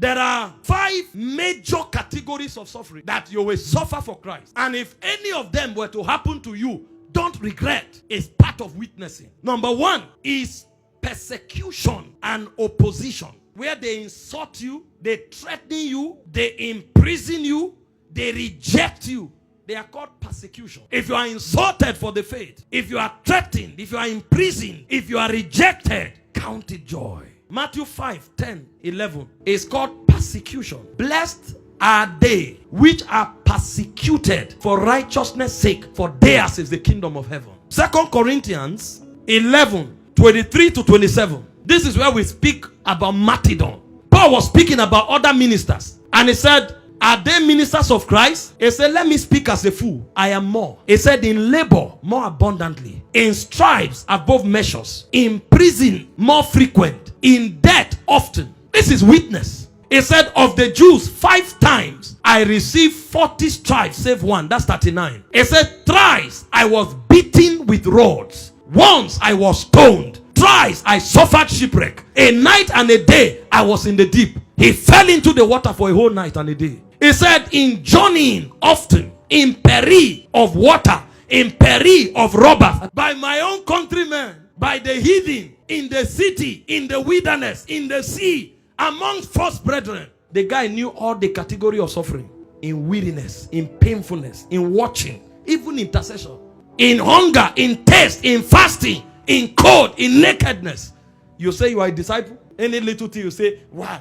There are 5 major categories of suffering that you will suffer for Christ. And if any of them were to happen to you, don't regret. It's part of witnessing. Number 1 is persecution and opposition, where they insult you, they threaten you, they imprison you, they reject you. They are called persecution. If you are insulted for the faith, if you are threatened, if you are imprisoned, if you are rejected, count it joy. Matthew 5:10-11 is called persecution. Blessed are they which are persecuted for righteousness' sake, for theirs is the kingdom of heaven. 2 Corinthians 11:23-27. This is where we speak about martyrdom. Paul was speaking about other ministers, and he said, are they ministers of Christ? He said, let me speak as a fool. I am more. He said, in labor more abundantly, in stripes above measures, in prison more frequent, in death often. This is witness. He said, of the Jews 5 times I received 40 stripes save one. That's 39. He said, thrice I was beaten with rods. Once I was stoned. Thrice I suffered shipwreck. A night and a day I was in the deep. He fell into the water for a whole night and a day. He said, in journeying often, in peril of water, in peril of robbers, by my own countrymen, by the heathen, in the city, in the wilderness, in the sea, amongst false brethren. The guy knew all the category of suffering. In weariness, in painfulness, in watching, even intercession, in hunger, in thirst, in fasting, in cold, in nakedness. You say you are a disciple? Any little thing you say, why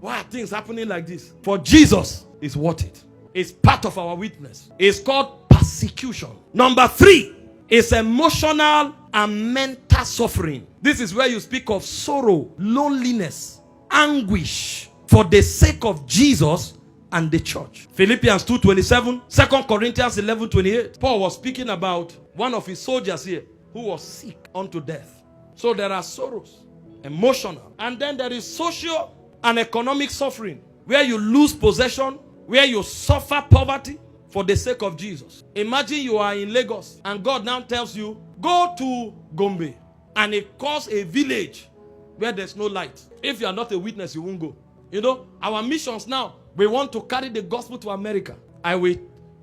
are things happening like this? For Jesus, it's worth it. It's part of our witness. It's called persecution. Number 3 is emotional and mental suffering. This is where you speak of sorrow, loneliness, anguish for the sake of Jesus and the church. Philippians 2:27, 2 Corinthians 11:28. Paul was speaking about one of his soldiers here who was sick unto death. So there are sorrows, emotional, and then there is social and economic suffering, where you lose possession, where you suffer poverty for the sake of Jesus. Imagine you are in Lagos and God now tells you, go to Gombe, and it calls a village where there's no light. If you are not a witness, you won't go. You know, our missions now, we want to carry the gospel to America. I will,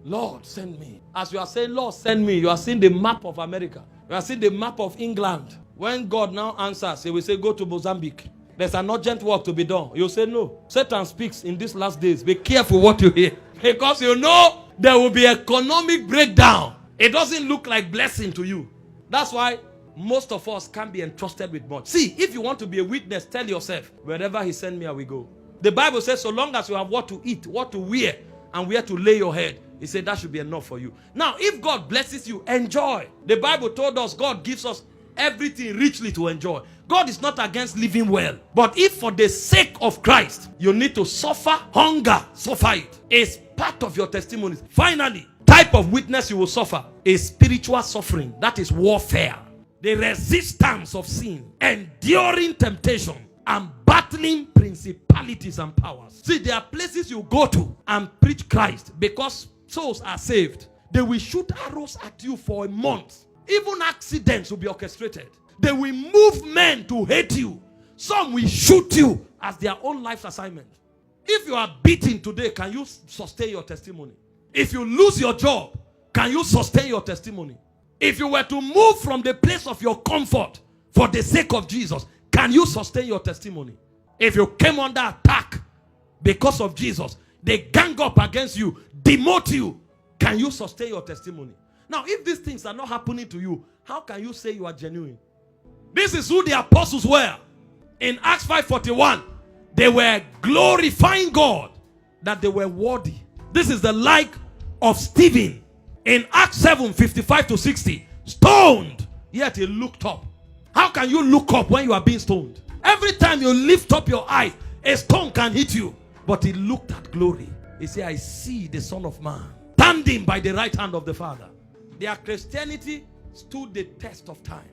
Lord, send me. As you are saying, Lord, send me, you are seeing the map of America. You are seeing the map of England. When God now answers, he will say, go to Mozambique. There's an urgent work to be done. You say no. Satan speaks in these last days. Be careful what you hear. Because you know there will be economic breakdown. It doesn't look like blessing to you. That's why most of us can't be entrusted with much. See, if you want to be a witness, tell yourself, wherever he send me, I will go. The Bible says, so long as you have what to eat, what to wear, and where to lay your head, he said that should be enough for you. Now, if God blesses you, enjoy. The Bible told us God gives us everything richly to enjoy. God is not against living well. But if for the sake of Christ, you need to suffer hunger, suffer it. It's part of your testimony. Finally, type of witness you will suffer is spiritual suffering. That is warfare. The resistance of sin, enduring temptation, and battling principalities and powers. See, there are places you go to and preach Christ because souls are saved. They will shoot arrows at you for a month. Even accidents will be orchestrated. They will move men to hate you. Some will shoot you as their own life's assignment. If you are beaten today, can you sustain your testimony? If you lose your job, can you sustain your testimony? If you were to move from the place of your comfort for the sake of Jesus, can you sustain your testimony? If you came under attack because of Jesus, they gang up against you, demote you, can you sustain your testimony? Now, if these things are not happening to you, how can you say you are genuine? This is who the apostles were. In Acts 5:41, they were glorifying God that they were worthy. This is the like of Stephen. In Acts 7:55-60, stoned, yet he looked up. How can you look up when you are being stoned? Every time you lift up your eyes, a stone can hit you. But he looked at glory. He said, I see the Son of Man standing by the right hand of the Father. Their Christianity stood the test of time.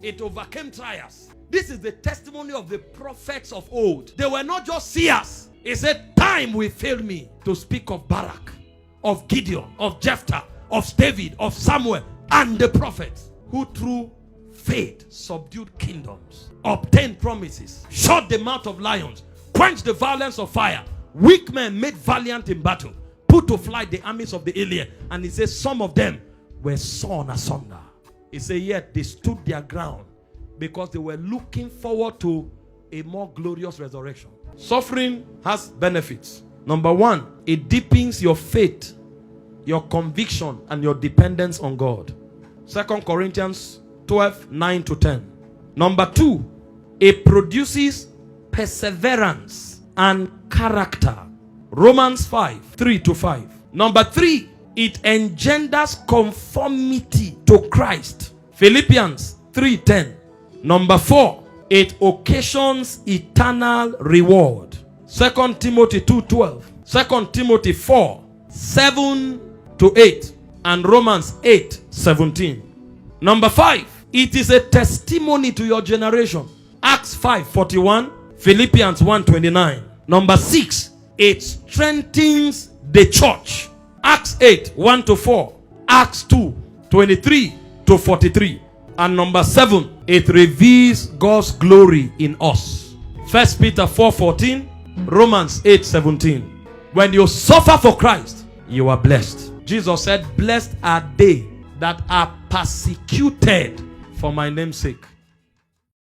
It overcame trials. This is the testimony of the prophets of old. They were not just seers. He said, time will fail me to speak of Barak, of Gideon, of Jephthah, of David, of Samuel, and the prophets who through faith subdued kingdoms, obtained promises, shut the mouth of lions, quench the violence of fire. Weak men made valiant in battle, put to flight the armies of the alien. And he says some of them were sawn asunder. He said yet they stood their ground because they were looking forward to a more glorious resurrection. Suffering has benefits. Number one, it deepens your faith, your conviction, and your dependence on God. 2 Corinthians 12, 9-10. Number two, it produces perseverance and character. Romans 5, 3-5. Number three, it engenders conformity to Christ. Philippians 3:10. Number four, it occasions eternal reward. 2 Timothy 2:12. 2 Timothy 4, 7-8. And Romans 8:17. Number five, it is a testimony to your generation. Acts 5:41. Philippians 1:29. Number six, it strengthens the church. Acts 8, 1-4. Acts 2, 23-43. And number seven, it reveals God's glory in us. 1 Peter 4:14. Romans 8:17. When you suffer for Christ, you are blessed. Jesus said, blessed are they that are persecuted for my name's sake.